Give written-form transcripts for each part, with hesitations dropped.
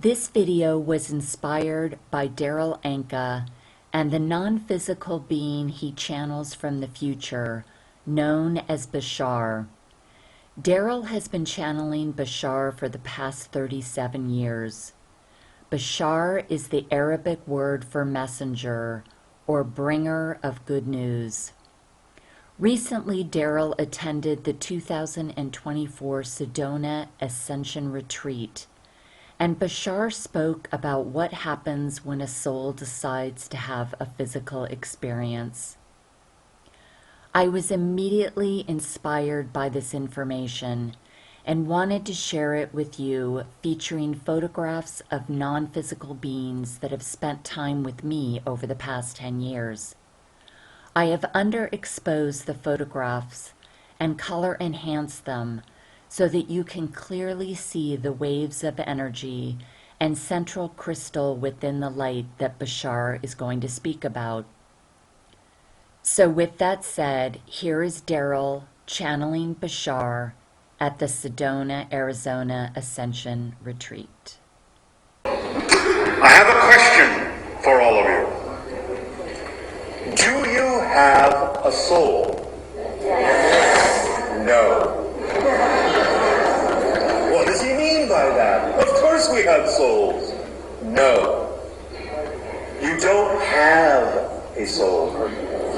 This video was inspired by Darryl Anka and the non-physical being he channels from the future, known as Bashar. Darryl has been channeling Bashar for the past 37 years. Bashar is the Arabic word for messenger or bringer of good news. Recently, Darryl attended the 2024 Sedona Ascension Retreat, and Bashar spoke about what happens when a soul decides to have a physical experience. I was immediately inspired by this information and wanted to share it with you, featuring photographs of non-physical beings that have spent time with me over the past 10 years. I have underexposed the photographs and color enhanced them so that you can clearly see the waves of energy and central crystal within the light that Bashar is going to speak about. So with that said, here is Darryl channeling Bashar at the Sedona, Arizona Ascension Retreat. I have a question for all of you. Do you have a soul? Yes. No. What does he mean by that? Of course we have souls. No. You don't have a soul.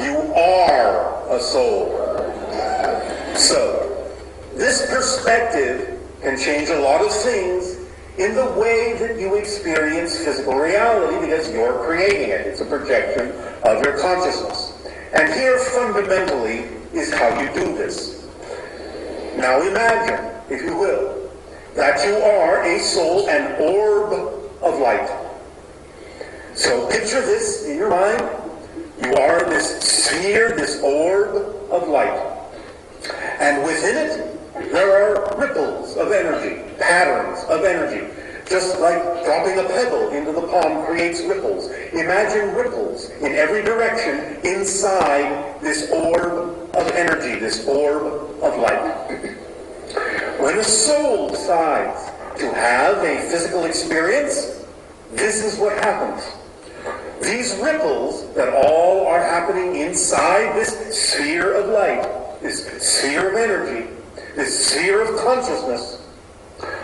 You are a soul. So, this perspective can change a lot of things in the way that you experience physical reality because you're creating it. It's a projection of your consciousness. And here, fundamentally, is how you do this. Now imagine, if you will, that you are a soul, an orb of light. So picture this in your mind. You are this sphere, this orb of light. And within it, there are ripples of energy, patterns of energy. Just like dropping a pebble into the pond creates ripples. Imagine ripples in every direction inside this orb of energy, this orb of light. When a soul decides to have a physical experience, this is what happens. These ripples that all are happening inside this sphere of light, this sphere of energy, this sphere of consciousness,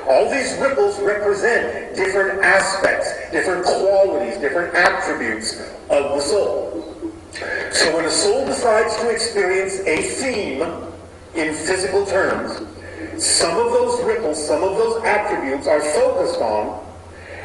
all these ripples represent different aspects, different qualities, different attributes of the soul. So when a soul decides to experience a theme in physical terms, some of those ripples, some of those attributes are focused on,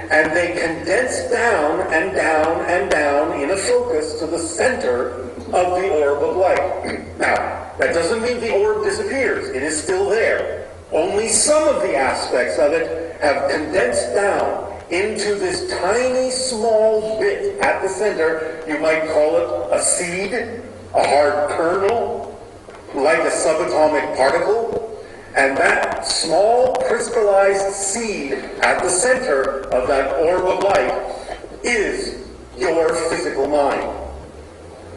and they condense down and down and down in a focus to the center of the orb of light. Now, that doesn't mean the orb disappears. It is still there. Only some of the aspects of it have condensed down into this tiny small bit at the center. You might call it a seed, a hard kernel, like a subatomic particle. And that small crystallized seed at the center of that orb of light is your physical mind.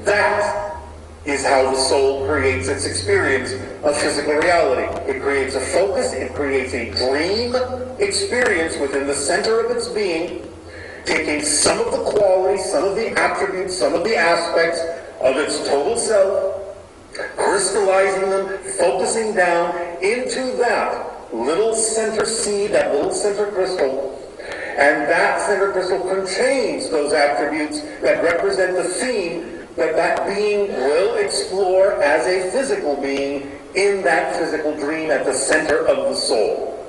That is how the soul creates its experience of physical reality. It creates a focus, it creates a dream experience within the center of its being, taking some of the qualities, some of the attributes, some of the aspects of its total self, crystallizing them, focusing down into that little center seed, that little center crystal, and that center crystal contains those attributes that represent the theme that being will explore as a physical being in that physical dream at the center of the soul.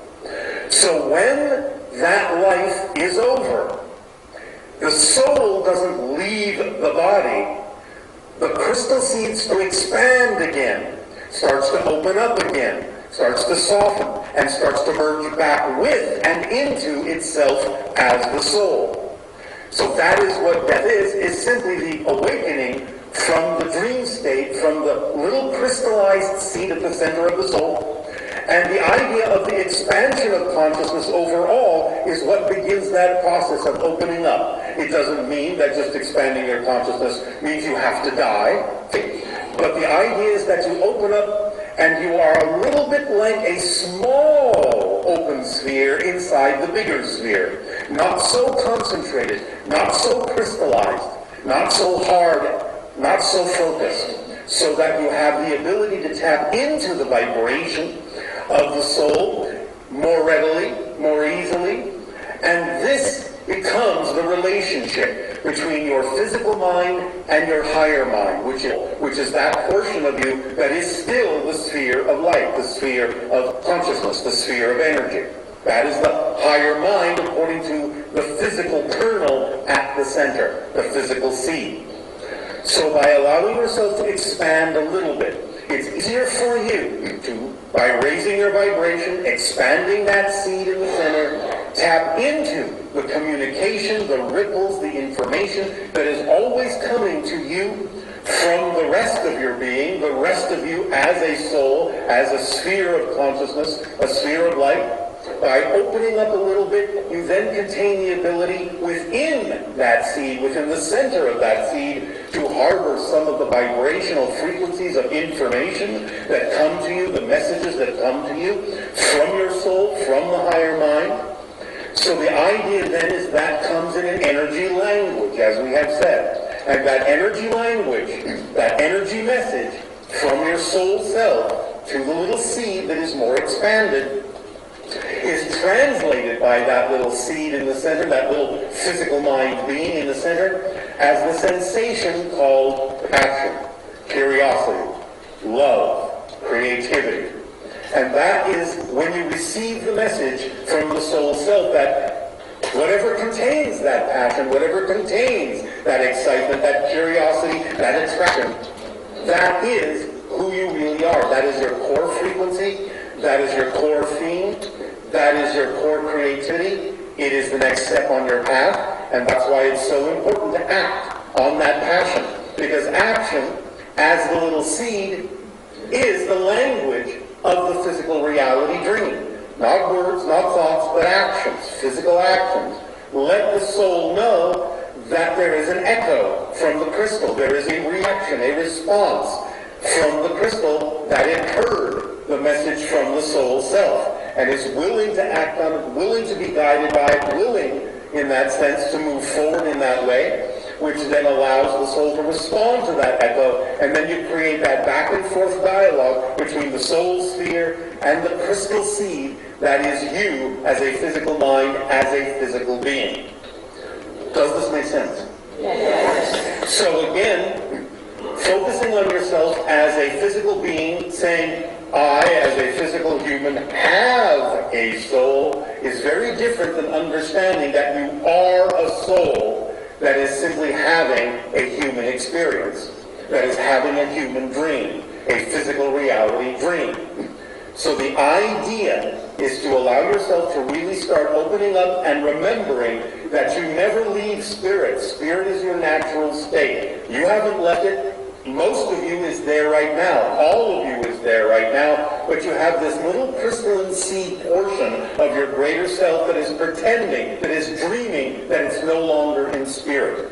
So when that life is over, the soul doesn't leave the body. The crystal seeds to expand again, starts to open up again, starts to soften, and starts to merge back with and into itself as the soul. So that is what death is simply the awakening from the dream state, from the little crystallized seed at the center of the soul. And the idea of the expansion of consciousness overall is what begins that process of opening up. It doesn't mean that just expanding your consciousness means you have to die. But the idea is that you open up and you are a little bit like a small open sphere inside the bigger sphere. not so concentrated, not so crystallized, not so hard, not so focused, so that you have the ability to tap into the vibration of the soul more readily, more easily, and this becomes the relationship between your physical mind and your higher mind, which is that portion of you that is still the sphere of light, the sphere of consciousness, the sphere of energy. That is the higher mind according to the physical kernel at the center, the physical seed. So by allowing yourself to expand a little bit, it's easier for you to, by raising your vibration, expanding that seed in the center, tap into the communication, the ripples, the information that is always coming to you from the rest of your being, the rest of you as a soul, as a sphere of consciousness, a sphere of light. By opening up a little bit, you then contain the ability within that seed, within the center of that seed, to harbor some of the vibrational frequencies of information that come to you, the messages that come to you from your soul, from the higher mind. So the idea then is that comes in an energy language, as we have said. And that energy language, that energy message from your soul self to the little seed that is more expanded, is translated by that little seed in the center, that little physical mind being in the center, as the sensation called passion, curiosity, love, creativity. And that is when you receive the message from the soul self that whatever contains that passion, whatever contains that excitement, that curiosity, that attraction, that is who you really are. That is your core frequency. That is your core theme. That is your core creativity. It is the next step on your path, and that's why it's so important to act on that passion. Because action, as the little seed, is the language of the physical reality dream. Not words, not thoughts, but actions, physical actions. Let the soul know that there is an echo from the crystal. There is a reaction, a response from the crystal that it heard the message from the soul self, and is willing to act on it, willing to be guided by it, willing, in that sense, to move forward in that way, which then allows the soul to respond to that echo, and then you create that back and forth dialogue between the soul sphere and the crystal seed that is you as a physical mind, as a physical being. Does this make sense? Yes. So again, focusing on yourself as a physical being, saying, I, as a physical human, have a soul, is very different than understanding that you are a soul that is simply having a human experience, that is having a human dream, a physical reality dream. So the idea is to allow yourself to really start opening up and remembering that you never leave spirit. Spirit is your natural state. You haven't left it. Most of you is there right now. All of you is there right now. But you have this little crystalline seed portion of your greater self that is pretending, that is dreaming that it's no longer in spirit.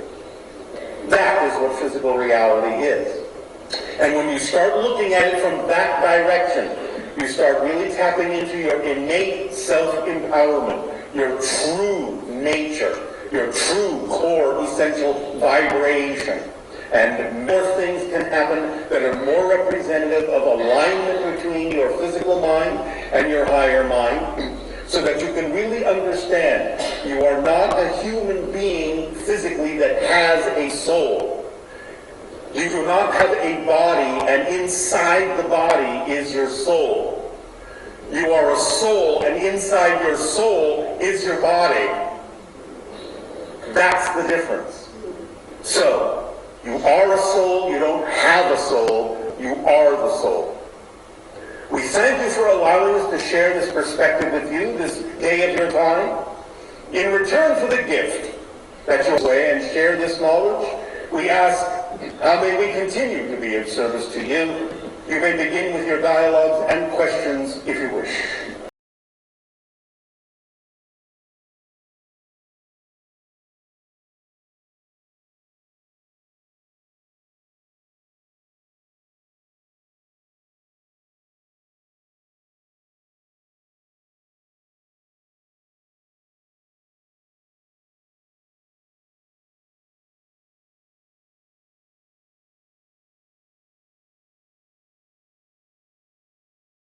That is what physical reality is. And when you start looking at it from that direction, you start really tapping into your innate self-empowerment, your true nature, your true core essential vibration. And more things can happen that are more representative of alignment between your physical mind and your higher mind, so that you can really understand you are not a human being physically that has a soul. You do not have a body, and inside the body is your soul. You are a soul, and inside your soul is your body. That's the difference. So, you are a soul, you don't have a soul, you are the soul. We thank you for allowing us to share this perspective with you this day of your time. In return for the gift that you away and share this knowledge, we ask, how may we continue to be of service to you? You may begin with your dialogues and questions if you wish.